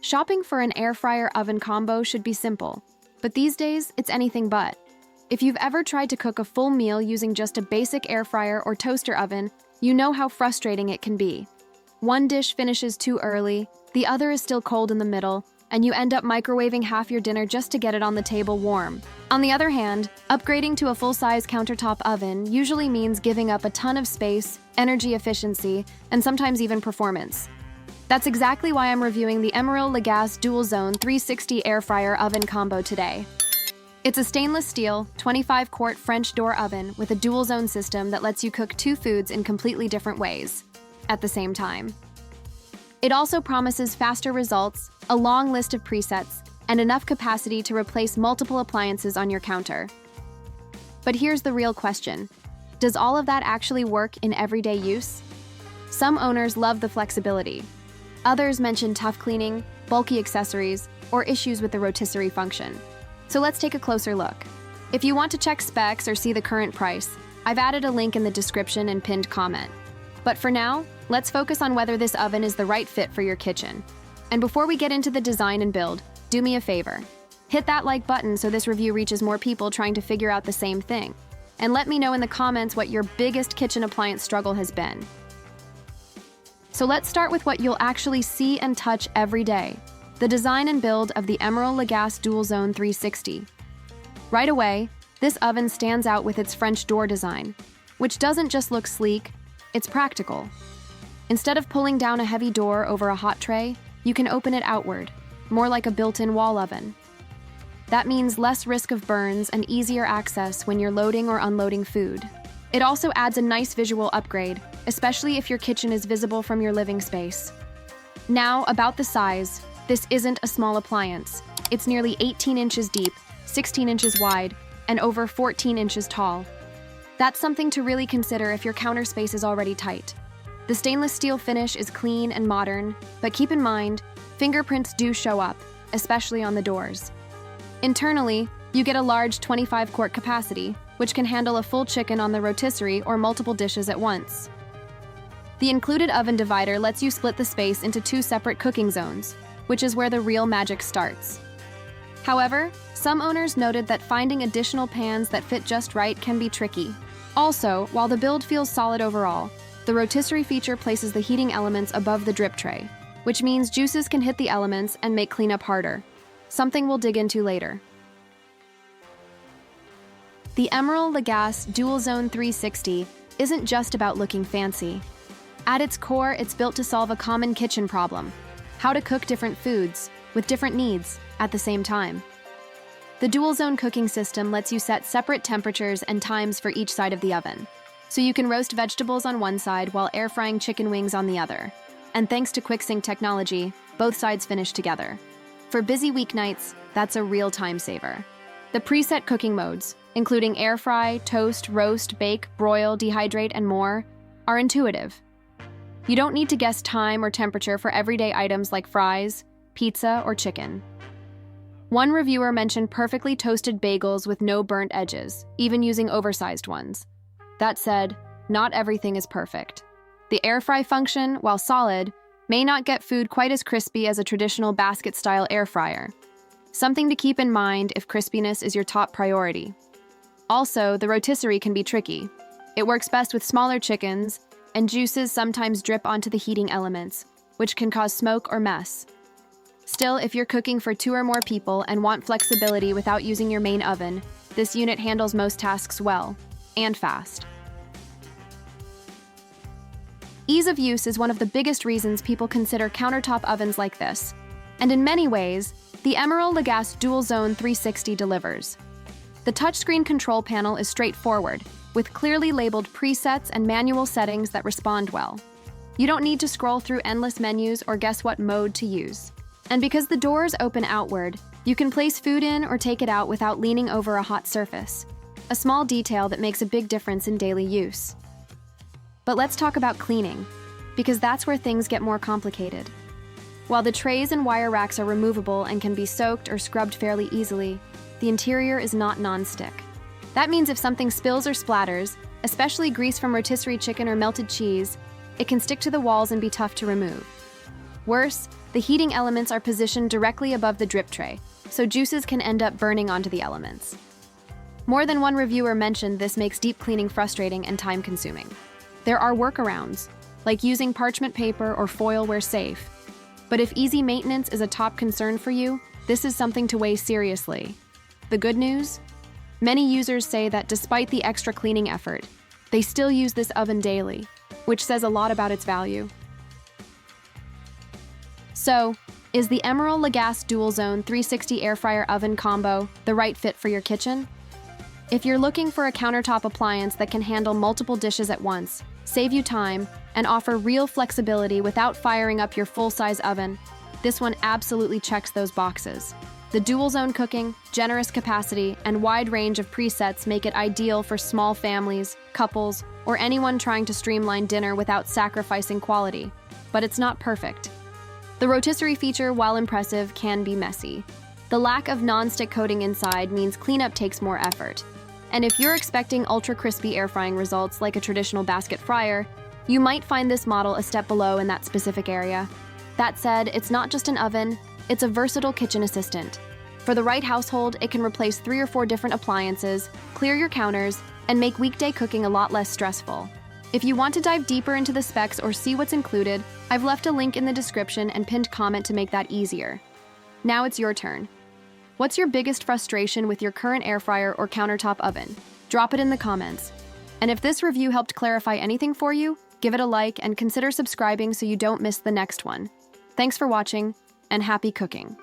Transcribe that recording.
Shopping for an air fryer oven combo should be simple, but these days, it's anything but. If you've ever tried to cook a full meal using just a basic air fryer or toaster oven, you know how frustrating it can be. One dish finishes too early, the other is still cold in the middle, and you end up microwaving half your dinner just to get it on the table warm. On the other hand, upgrading to a full-size countertop oven usually means giving up a ton of space, energy efficiency, and sometimes even performance. That's exactly why I'm reviewing the Emeril Lagasse Dual Zone 360 Air Fryer Oven Combo today. It's a stainless steel, 25-quart French door oven with a dual zone system that lets you cook two foods in completely different ways at the same time. It also promises faster results, a long list of presets, and enough capacity to replace multiple appliances on your counter. But here's the real question. Does all of that actually work in everyday use? Some owners love the flexibility. Others mention tough cleaning, bulky accessories, or issues with the rotisserie function. So let's take a closer look. If you want to check specs or see the current price, I've added a link in the description and pinned comment. But for now, let's focus on whether this oven is the right fit for your kitchen. And before we get into the design and build, do me a favor. Hit that like button so this review reaches more people trying to figure out the same thing. And let me know in the comments what your biggest kitchen appliance struggle has been. So let's start with what you'll actually see and touch every day, the design and build of the Emeril Lagasse Dual Zone 360. Right away, this oven stands out with its French door design, which doesn't just look sleek, it's practical. Instead of pulling down a heavy door over a hot tray, you can open it outward, more like a built-in wall oven. That means less risk of burns and easier access when you're loading or unloading food. It also adds a nice visual upgrade, especially if your kitchen is visible from your living space. Now, about the size. This isn't a small appliance. It's nearly 18 inches deep, 16 inches wide, and over 14 inches tall. That's something to really consider if your counter space is already tight. The stainless steel finish is clean and modern, but keep in mind, fingerprints do show up, especially on the doors. Internally, you get a large 25-quart capacity, which can handle a full chicken on the rotisserie or multiple dishes at once. The included oven divider lets you split the space into two separate cooking zones, which is where the real magic starts. However, some owners noted that finding additional pans that fit just right can be tricky. Also, while the build feels solid overall, the rotisserie feature places the heating elements above the drip tray, which means juices can hit the elements and make cleanup harder, something we'll dig into later. The Emeril Lagasse Dual Zone 360 isn't just about looking fancy. At its core, it's built to solve a common kitchen problem: how to cook different foods with different needs at the same time. The dual zone cooking system lets you set separate temperatures and times for each side of the oven, so you can roast vegetables on one side while air frying chicken wings on the other. And thanks to QuickSync Technology, both sides finish together. For busy weeknights, that's a real time saver. The preset cooking modes, including air fry, toast, roast, bake, broil, dehydrate, and more, are intuitive. You don't need to guess time or temperature for everyday items like fries, pizza, or chicken. One reviewer mentioned perfectly toasted bagels with no burnt edges, even using oversized ones. That said, not everything is perfect. The air fry function, while solid, may not get food quite as crispy as a traditional basket-style air fryer. Something to keep in mind if crispiness is your top priority. Also, the rotisserie can be tricky. It works best with smaller chickens, and juices sometimes drip onto the heating elements, which can cause smoke or mess. Still, if you're cooking for 2 or more people and want flexibility without using your main oven, this unit handles most tasks well, and fast. Ease of use is one of the biggest reasons people consider countertop ovens like this, and in many ways, the Emeril Lagasse Dual Zone 360 delivers. The touchscreen control panel is straightforward, with clearly labeled presets and manual settings that respond well. You don't need to scroll through endless menus or guess what mode to use. And because the doors open outward, you can place food in or take it out without leaning over a hot surface, a small detail that makes a big difference in daily use. But let's talk about cleaning, because that's where things get more complicated. While the trays and wire racks are removable and can be soaked or scrubbed fairly easily, the interior is not non-stick. That means if something spills or splatters, especially grease from rotisserie chicken or melted cheese, it can stick to the walls and be tough to remove. Worse, the heating elements are positioned directly above the drip tray, so juices can end up burning onto the elements. More than one reviewer mentioned this makes deep cleaning frustrating and time-consuming. There are workarounds, like using parchment paper or foil where safe. But if easy maintenance is a top concern for you, this is something to weigh seriously. The good news? Many users say that despite the extra cleaning effort, they still use this oven daily, which says a lot about its value. So, is the Emeril Lagasse Dual Zone 360 Air Fryer Oven Combo the right fit for your kitchen? If you're looking for a countertop appliance that can handle multiple dishes at once, save you time, and offer real flexibility without firing up your full-size oven, this one absolutely checks those boxes. The dual-zone cooking, generous capacity, and wide range of presets make it ideal for small families, couples, or anyone trying to streamline dinner without sacrificing quality. But it's not perfect. The rotisserie feature, while impressive, can be messy. The lack of non-stick coating inside means cleanup takes more effort. And if you're expecting ultra-crispy air frying results like a traditional basket fryer, you might find this model a step below in that specific area. That said, it's not just an oven, it's a versatile kitchen assistant. For the right household, it can replace 3 or 4 different appliances, clear your counters, and make weekday cooking a lot less stressful. If you want to dive deeper into the specs or see what's included, I've left a link in the description and pinned comment to make that easier. Now it's your turn. What's your biggest frustration with your current air fryer or countertop oven? Drop it in the comments. And if this review helped clarify anything for you, give it a like and consider subscribing so you don't miss the next one. Thanks for watching, and happy cooking.